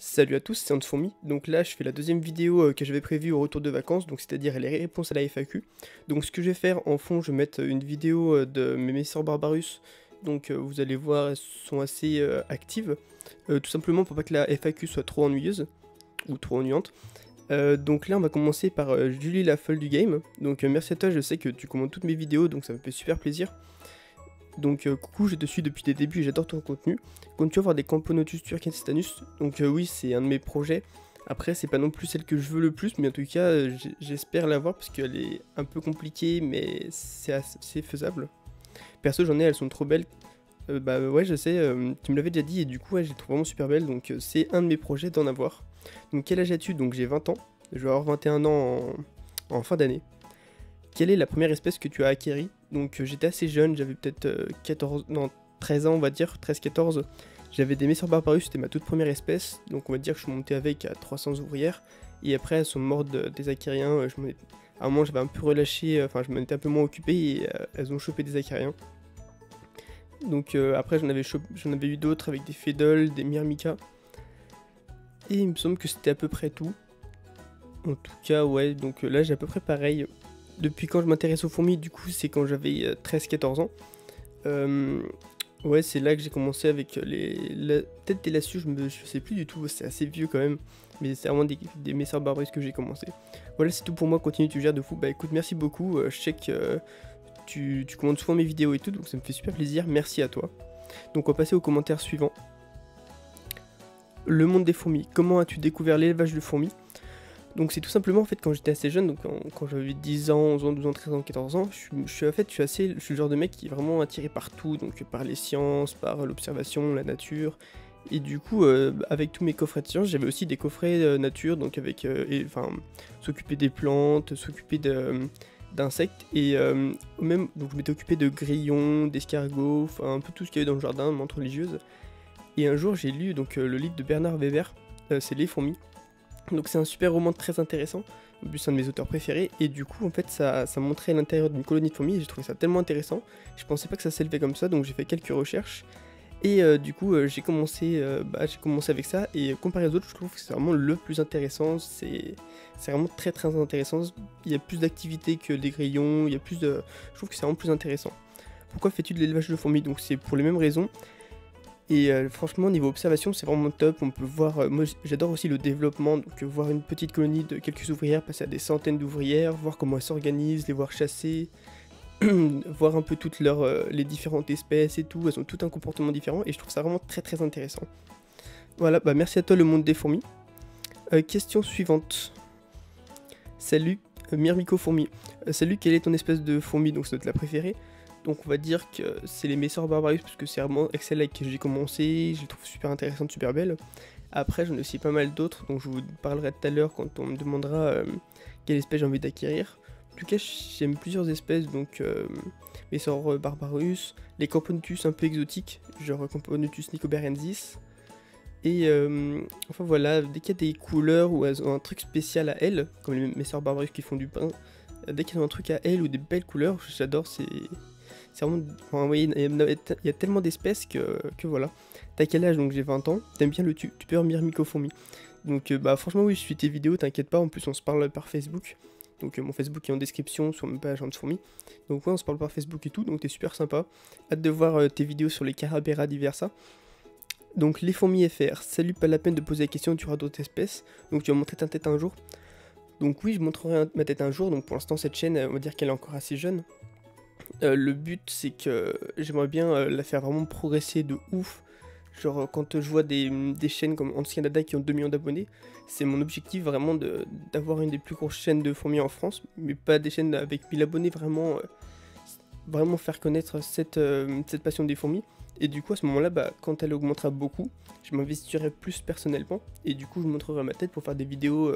Salut à tous, c'est Fourmi. Donc là, je fais la deuxième vidéo que j'avais prévue au retour de vacances, donc c'est-à-dire les réponses à la FAQ. Donc ce que je vais faire en fond, je vais mettre une vidéo de mes Messor Barbarus. Donc vous allez voir, elles sont assez actives, tout simplement pour pas que la FAQ soit trop ennuyeuse ou trop ennuyante. Donc là, on va commencer par Julie la folle du game. Donc merci à toi, je sais que tu commandes toutes mes vidéos, donc ça me fait super plaisir. Donc coucou, je te suis depuis tes débuts et j'adore ton contenu. Comptes-tu avoir des Camponotus turcastanus? Donc oui, c'est un de mes projets. Après, c'est pas non plus celle que je veux le plus, mais en tout cas, j'espère l'avoir parce qu'elle est un peu compliquée, mais c'est assez faisable. Perso, j'en ai, elles sont trop belles. Bah ouais, je sais, tu me l'avais déjà dit et du coup, ouais, je les trouve vraiment super belles. Donc c'est un de mes projets d'en avoir. Donc quel âge as-tu? Donc j'ai 20 ans. Je vais avoir 21 ans en fin d'année. Quelle est la première espèce que tu as acquérie? Donc j'étais assez jeune, j'avais peut-être 13 ans on va dire, 13-14. J'avais des Messor Barbarus, c'était ma toute première espèce, donc on va dire que je suis monté avec à 300 ouvrières. Et après elles sont mortes des acariens, à un moment j'avais un peu relâché, enfin je m'en étais un peu moins occupé et elles ont chopé des acariens. Donc après j'en avais eu d'autres avec des Fédoles, des Myrmica. Et il me semble que c'était à peu près tout. En tout cas ouais, donc là j'ai à peu près pareil. Depuis quand je m'intéresse aux fourmis, du coup, c'est quand j'avais 13-14 ans. Ouais, c'est là que j'ai commencé avec peut-être des lassus, je sais plus du tout, c'est assez vieux quand même. Mais c'est vraiment des Messor Barbarus que j'ai commencé. Voilà, c'est tout pour moi, continue, tu gères de fou. Bah écoute, merci beaucoup, je sais que tu commandes souvent mes vidéos et tout, donc ça me fait super plaisir, merci à toi. Donc on va passer au commentaire suivant. Le monde des fourmis, comment as-tu découvert l'élevage de fourmis? Donc c'est tout simplement en fait quand j'étais assez jeune, donc quand j'avais 10 ans, 11 ans, 12 ans, 13 ans, 14 ans, je suis le genre de mec qui est vraiment attiré par tout, donc par les sciences, par l'observation, la nature. Et du coup, avec tous mes coffrets de sciences, j'avais aussi des coffrets nature, donc avec, s'occuper des plantes, s'occuper d'insectes, et même, donc je m'étais occupé de grillons, d'escargots, enfin un peu tout ce qu'il y avait dans le jardin, menthe religieuse. Et un jour j'ai lu donc le livre de Bernard Weber, c'est Les fourmis. Donc c'est un super roman très intéressant, en plus c'est un de mes auteurs préférés, et du coup en fait ça montrait l'intérieur d'une colonie de fourmis, et j'ai trouvé ça tellement intéressant, je pensais pas que ça s'élevait comme ça, donc j'ai fait quelques recherches, et du coup j'ai commencé avec ça, et comparé aux autres je trouve que c'est vraiment le plus intéressant, c'est vraiment très intéressant, il y a plus d'activités que des grillons, je trouve que c'est vraiment plus intéressant. Pourquoi fais-tu de l'élevage de fourmis? Donc c'est pour les mêmes raisons. Et franchement, niveau observation, c'est vraiment top. On peut voir, moi j'adore aussi le développement, donc voir une petite colonie de quelques ouvrières passer à des centaines d'ouvrières, voir comment elles s'organisent, les voir chasser, voir un peu toutes les différentes espèces et tout. Elles ont tout un comportement différent et je trouve ça vraiment très intéressant. Voilà, bah merci à toi le monde des fourmis. Question suivante. Salut, Myrmico fourmi. Salut, quelle est ton espèce de fourmi? Donc c'est notre la préférée. Donc on va dire que c'est les Messor Barbarus parce que c'est vraiment celle avec qui j'ai commencé, je les trouve super intéressantes, super belles. Après j'en ai aussi pas mal d'autres, donc je vous parlerai tout à l'heure quand on me demandera quelle espèce j'ai envie d'acquérir. En tout cas j'aime plusieurs espèces, donc Messor Barbarus, les Camponotus un peu exotiques, genre Camponotus nicobarensis. Et enfin voilà, dès qu'il y a des couleurs ou elles ont un truc spécial à elles, comme les Messor Barbarus qui font du pain, dès qu'elles ont un truc à elles ou des belles couleurs, j'adore, c'est vraiment... Enfin, oui, il y a tellement d'espèces que voilà. T'as quel âge? Donc j'ai 20 ans. T'aimes bien le tupeur Myrmico fourmi. Donc bah franchement oui, je suis tes vidéos, t'inquiète pas. En plus on se parle par Facebook. Donc mon Facebook est en description sur ma page Fourmi. Donc ouais, on se parle par Facebook et tout, donc t'es super sympa. Hâte de voir tes vidéos sur les Carabera diversa. Donc les fourmis FR. Salut, pas la peine de poser la question, tu auras d'autres espèces. Donc tu vas montrer ta tête un jour. Donc oui, je montrerai ma tête un jour. Donc pour l'instant cette chaîne, on va dire qu'elle est encore assez jeune. Le but c'est que j'aimerais bien la faire vraiment progresser de ouf. Genre quand je vois des chaînes comme Anti-Canada qui ont 2 millions d'abonnés, c'est mon objectif vraiment d'avoir une des plus grosses chaînes de fourmis en France, mais pas des chaînes avec 1000 abonnés, vraiment faire connaître cette passion des fourmis. Et du coup à ce moment là, bah, quand elle augmentera beaucoup, je m'investirai plus personnellement, et du coup je montrerai ma tête pour faire des vidéos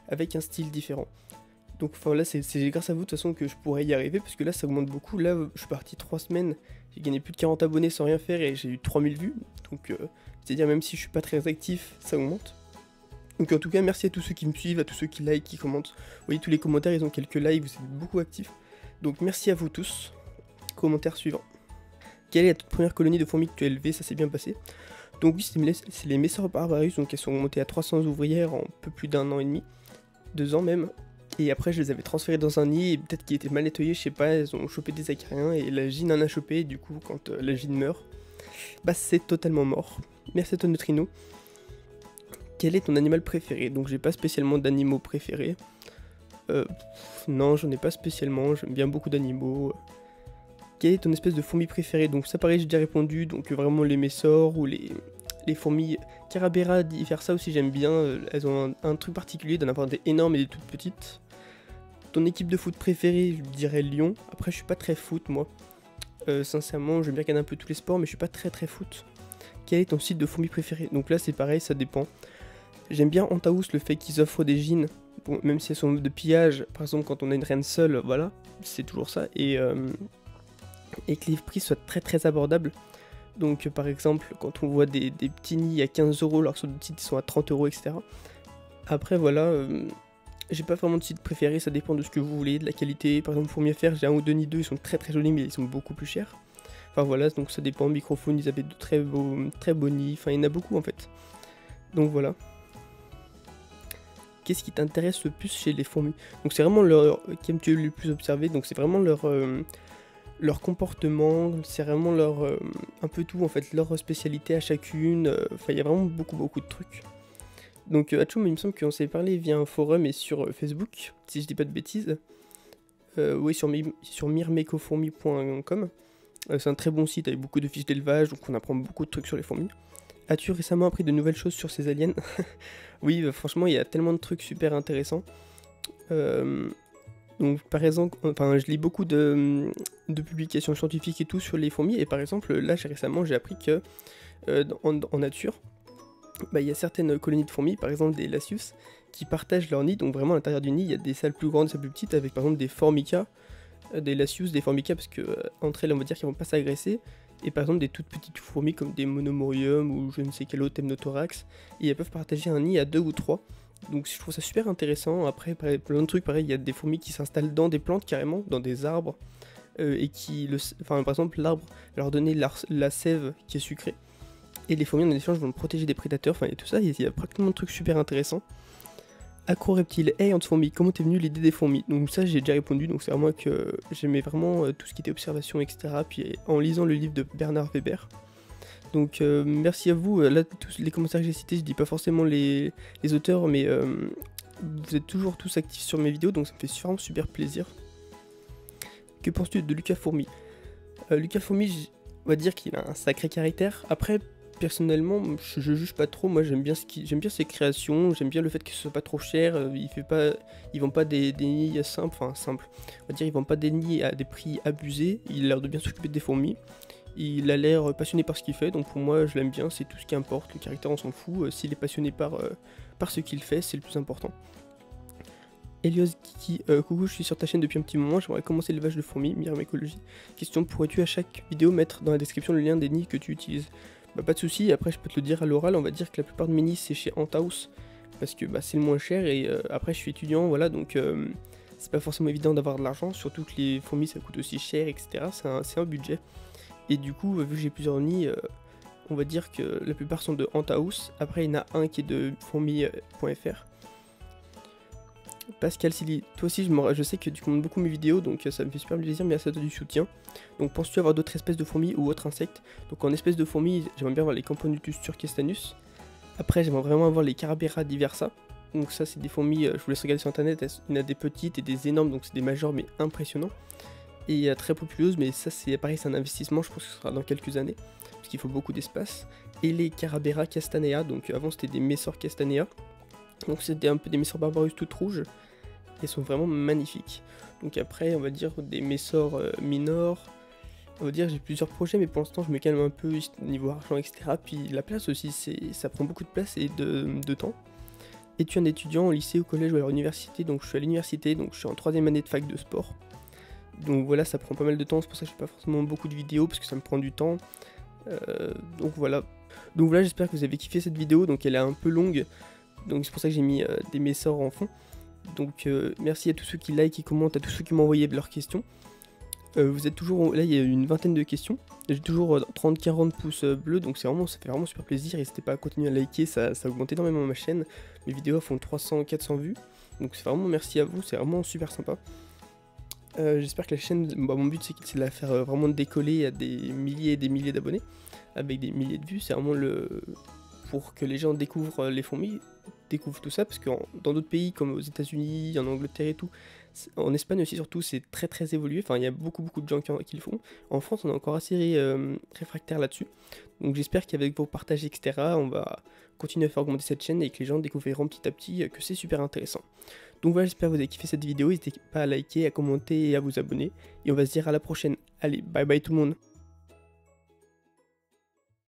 avec un style différent. Donc enfin là c'est grâce à vous de toute façon que je pourrais y arriver, parce que là ça augmente beaucoup. Là je suis parti 3 semaines, j'ai gagné plus de 40 abonnés sans rien faire et j'ai eu 3000 vues. Donc c'est à dire même si je suis pas très actif, ça augmente. Donc en tout cas merci à tous ceux qui me suivent, à tous ceux qui like, qui commentent. Vous voyez tous les commentaires, ils ont quelques likes, vous êtes beaucoup actifs. Donc merci à vous tous. Commentaire suivant. Quelle est la toute première colonie de fourmis que tu as élevée? Ça s'est bien passé. Donc oui, c'est les Messor Barbarus, donc elles sont montées à 300 ouvrières en un peu plus d'1 an et demi, 2 ans même. Et après je les avais transférées dans un nid, et peut-être qu'ils étaient mal nettoyés, je sais pas, elles ont chopé des acariens, et la gine en a chopé, et du coup quand la gine meurt, bah c'est totalement mort. Merci à toi Neutrino. Quel est ton animal préféré? Donc j'ai pas spécialement d'animaux préférés. Non, j'en ai pas spécialement, j'aime bien beaucoup d'animaux. Quelle est ton espèce de fourmi préférée? Donc ça pareil j'ai déjà répondu, donc vraiment les Messor ou les fourmis Carabera diversa aussi j'aime bien, elles ont un truc particulier d'en avoir des énormes et des toutes petites. Ton équipe de foot préférée, je dirais Lyon. Après je suis pas très foot moi. Sincèrement j'aime bien regarder un peu tous les sports mais je suis pas très foot. Quel est ton site de fourmis préféré? Donc là c'est pareil, ça dépend. J'aime bien Antaous, le fait qu'ils offrent des gines, bon, même si elles sont de pillage, par exemple quand on a une reine seule, voilà, c'est toujours ça, et que les prix soient très abordables. Donc par exemple quand on voit des petits nids à 15 €, alors que sur d'autres sites ils sont à 30 €, etc. Après voilà, j'ai pas vraiment de site préféré, ça dépend de ce que vous voulez, de la qualité. Par exemple Fourmis à faire, j'ai un ou deux nids d'eux, ils sont très jolis mais ils sont beaucoup plus chers. Enfin voilà, donc ça dépend. Microphone, ils avaient de très beaux nids, enfin il y en a beaucoup en fait. Donc voilà. Qu'est-ce qui t'intéresse le plus chez les fourmis? Donc c'est vraiment leur qui tu le plus observé, donc c'est vraiment leur comportement, c'est vraiment leur un peu tout en fait, leur spécialité à chacune, enfin il y a vraiment beaucoup de trucs. Donc Hachoum, il me semble qu'on s'est parlé via un forum et sur Facebook, si je dis pas de bêtises. Oui, sur mirmecofourmis.com. C'est un très bon site avec beaucoup de fiches d'élevage, donc on apprend beaucoup de trucs sur les fourmis. As-tu récemment appris de nouvelles choses sur ces aliens? Oui, franchement, il y a tellement de trucs super intéressants. Donc, par exemple, enfin, je lis beaucoup de publications scientifiques et tout sur les fourmis. Et par exemple, là, récemment, j'ai appris que en nature, bah, il y a certaines colonies de fourmis, par exemple des Lasius, qui partagent leur nid. Donc, vraiment, à l'intérieur du nid, il y a des salles plus grandes, des salles plus petites, avec par exemple des Formica, des Lasius, des Formica, parce que entre elles, on va dire qu'elles vont pas s'agresser. Et par exemple des toutes petites fourmis comme des Monomorium ou je ne sais quel autre Temnothorax, et elles peuvent partager un nid à 2 ou 3. Donc je trouve ça super intéressant. Après plein de trucs pareil, il y a des fourmis qui s'installent dans des plantes carrément, dans des arbres, et qui, par exemple l'arbre leur donner la sève qui est sucrée, et les fourmis en échange vont le protéger des prédateurs, enfin et tout ça, il y a pratiquement de trucs super intéressants. Acro-reptile, hey Ant-Fourmi, comment t'es venu l'idée des fourmis? Donc ça j'ai déjà répondu, donc c'est vraiment que j'aimais vraiment tout ce qui était observation, etc. Puis en lisant le livre de Bernard Weber. Donc merci à vous, là tous les commentaires que j'ai cités, je dis pas forcément les auteurs, mais vous êtes toujours tous actifs sur mes vidéos, donc ça me fait vraiment super plaisir. Que penses-tu de Lucas Fourmi? Lucas Fourmi, on va dire qu'il a un sacré caractère. Après, personnellement, je juge pas trop. Moi, j'aime bien ses créations. J'aime bien le fait que ce soit pas trop cher. Ils vendent pas des nids simples. Enfin, simples. On va dire, ils vendent pas des nids à des prix abusés. Il a l'air de bien s'occuper des fourmis. Il a l'air passionné par ce qu'il fait. Donc pour moi, je l'aime bien. C'est tout ce qui importe. Le caractère, on s'en fout. S'il est passionné par ce qu'il fait, c'est le plus important. Elios Kiki, coucou, je suis sur ta chaîne depuis un petit moment, j'aimerais commencer l'élevage de fourmis, Miram Écologie. Question, pourrais-tu à chaque vidéo mettre dans la description le lien des nids que tu utilises? Bah pas de soucis, après je peux te le dire à l'oral, on va dire que la plupart de mes nids c'est chez Antaous, parce que bah, c'est le moins cher, et après je suis étudiant, voilà, donc c'est pas forcément évident d'avoir de l'argent, surtout que les fourmis ça coûte aussi cher, etc. C'est un budget. Et du coup, vu que j'ai plusieurs nids, on va dire que la plupart sont de Antaous, après il y en a un qui est de fourmis.fr. Pascal Silly, toi aussi je sais que tu commandes beaucoup mes vidéos, donc ça me fait super plaisir, merci à toi du soutien. Donc penses-tu avoir d'autres espèces de fourmis ou autres insectes? Donc en espèces de fourmis, j'aimerais bien avoir les Camponutus turkestanus. Après j'aimerais vraiment avoir les Carabera diversa. Donc ça c'est des fourmis, je vous laisse regarder sur internet, il y en a des petites et des énormes, donc c'est des majors mais impressionnants. Et très populeuses, mais ça c'est pareil, c'est un investissement, je pense que ce sera dans quelques années, parce qu'il faut beaucoup d'espace. Et les Carabera castanea, donc avant c'était des Messor castanea. Donc c'était un peu des Messor barbarus toutes rouges. Elles sont vraiment magnifiques. Donc après on va dire des Messor minor. On va dire j'ai plusieurs projets mais pour l'instant je me calme un peu niveau argent etc. Puis la place aussi ça prend beaucoup de place et de temps. Es-tu un étudiant au lycée, au collège ou à l'université? Donc je suis à l'université, donc je suis en 3ème année de fac de sport. Donc voilà, ça prend pas mal de temps, c'est pour ça que je fais pas forcément beaucoup de vidéos parce que ça me prend du temps. Donc voilà, j'espère que vous avez kiffé cette vidéo, donc elle est un peu longue. Donc c'est pour ça que j'ai mis des Messor en fond. Donc merci à tous ceux qui like, qui commentent, à tous ceux qui m'ont envoyé leurs questions. Vous êtes toujours, là il y a une vingtaine de questions, j'ai toujours 30-40 pouces bleus, donc ça fait vraiment super plaisir. N'hésitez pas à continuer à liker, ça augmente énormément ma chaîne. Mes vidéos font 300-400 vues, donc c'est vraiment merci à vous, c'est vraiment super sympa. J'espère que la chaîne, mon but c'est de la faire vraiment décoller à des milliers et des milliers d'abonnés, avec des milliers de vues. C'est vraiment pour que les gens découvrent les fourmis, découvrent tout ça, parce que dans d'autres pays comme aux États-Unis, en Angleterre et tout, en Espagne aussi surtout, c'est très évolué. Enfin, il y a beaucoup de gens qui le font. En France, on est encore assez réfractaire là-dessus. Donc j'espère qu'avec vos partages, etc., on va continuer à faire augmenter cette chaîne et que les gens découvriront petit à petit que c'est super intéressant. Donc voilà, j'espère que vous avez kiffé cette vidéo. N'hésitez pas à liker, à commenter et à vous abonner. Et on va se dire à la prochaine. Allez, bye bye tout le monde.